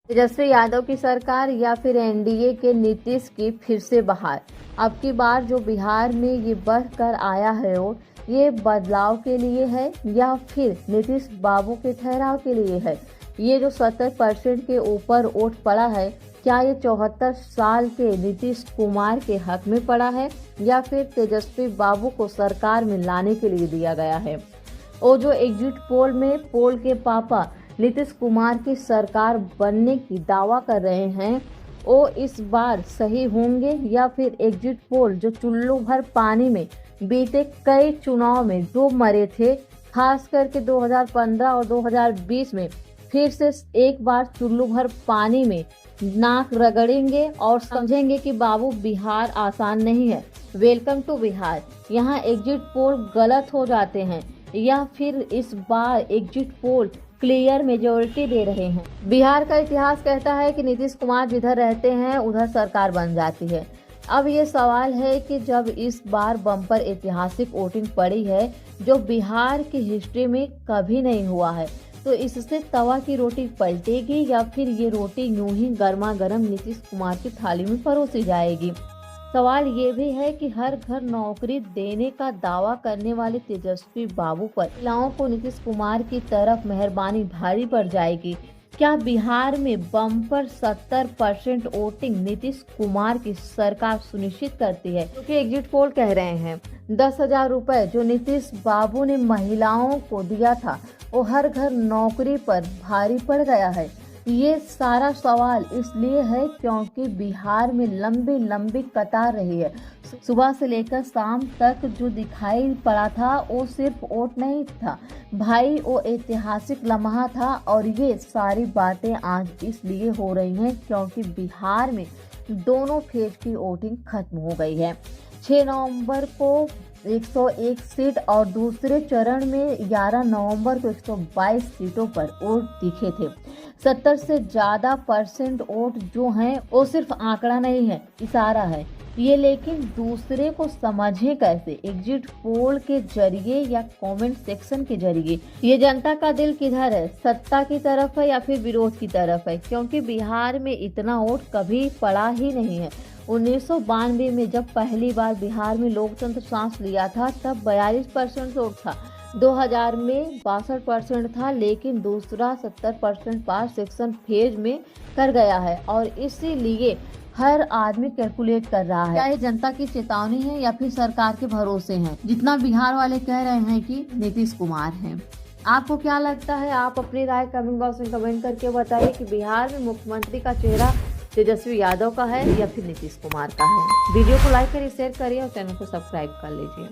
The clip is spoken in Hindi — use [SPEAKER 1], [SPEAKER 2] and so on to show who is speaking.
[SPEAKER 1] तेजस्वी यादव की सरकार या फिर एनडीए के नीतीश की फिर से बहार। अब की बार जो बिहार में ये बढ़कर आया है ये बदलाव के लिए है या फिर नीतीश बाबू के ठहराव के लिए है। ये जो 70% के ऊपर वोट पड़ा है, क्या ये 74 साल के नीतीश कुमार के हक में पड़ा है या फिर तेजस्वी बाबू को सरकार में लाने के लिए दिया गया है। वो जो एग्जिट पोल में पोल के पापा नीतीश कुमार की सरकार बनने की दावा कर रहे हैं, वो इस बार सही होंगे या फिर एग्जिट पोल जो चुल्लू भर पानी में बीते कई चुनाव में डूब मरे थे, खास करके 2015 और 2020 में फिर से एक बार चुल्लू भर पानी में नाक रगड़ेंगे और समझेंगे कि बाबू बिहार आसान नहीं है। Welcome to Bihar. यहाँ एग्जिट पोल गलत हो जाते हैं या फिर इस बार एग्जिट पोल क्लियर मेजोरिटी दे रहे हैं। बिहार का इतिहास कहता है कि नीतीश कुमार जिधर रहते हैं उधर सरकार बन जाती है। अब ये सवाल है कि जब इस बार बम्पर ऐतिहासिक वोटिंग पड़ी है जो बिहार की हिस्ट्री में कभी नहीं हुआ है, तो इससे तवा की रोटी पलटेगी या फिर ये रोटी यूं ही गर्मा गर्म नीतीश कुमार की थाली में परोसी जाएगी। सवाल ये भी है कि हर घर नौकरी देने का दावा करने वाले तेजस्वी बाबू पर महिलाओं को नीतीश कुमार की तरफ मेहरबानी भारी पड़ जाएगी। क्या बिहार में बम्पर 70% वोटिंग नीतीश कुमार की सरकार सुनिश्चित करती है? क्योंकि एग्जिट पोल कह रहे हैं 10,000 रुपए जो नीतीश बाबू ने महिलाओं को दिया था वो हर घर नौकरी पर भारी पड़ गया है। ये सारा सवाल इसलिए है क्योंकि बिहार में लंबी लंबी कतार रही है। सुबह से लेकर शाम तक जो दिखाई पड़ा था वो सिर्फ वोट नहीं था भाई, वो ऐतिहासिक लम्हा था। और ये सारी बातें आज इसलिए हो रही हैं क्योंकि बिहार में दोनों फेज की वोटिंग खत्म हो गई है। 6 नवंबर को 101 सीट और दूसरे चरण में 11 नवंबर को 122 सीटों पर वोट दिखे थे। 70 से ज्यादा % वोट जो हैं वो सिर्फ आंकड़ा नहीं है, इशारा है ये। लेकिन दूसरे को समझे कैसे? एग्जिट पोल के जरिए या कमेंट सेक्शन के जरिए। ये जनता का दिल किधर है, सत्ता की तरफ है या फिर विरोध की तरफ है? क्योंकि बिहार में इतना वोट कभी पड़ा ही नहीं है। 1992 में जब पहली बार बिहार में लोकतंत्र सांस लिया था तब 42% वोट था। 2000 में 62% था, लेकिन दूसरा 70% पास सेक्शन फेज में कर गया है और इसीलिए हर आदमी कैलकुलेट कर रहा है। क्या ये जनता की चेतावनी है या फिर सरकार के भरोसे हैं? जितना बिहार वाले कह रहे हैं कि नीतीश कुमार हैं। आपको क्या लगता है? आप अपनी राय कमेंट बॉक्स में कमेंट करके बताइए कि बिहार में मुख्यमंत्री का चेहरा तेजस्वी यादव का है या फिर नीतीश कुमार का है। वीडियो को लाइक करिए, शेयर करिए और चैनल को सब्सक्राइब कर लीजिए।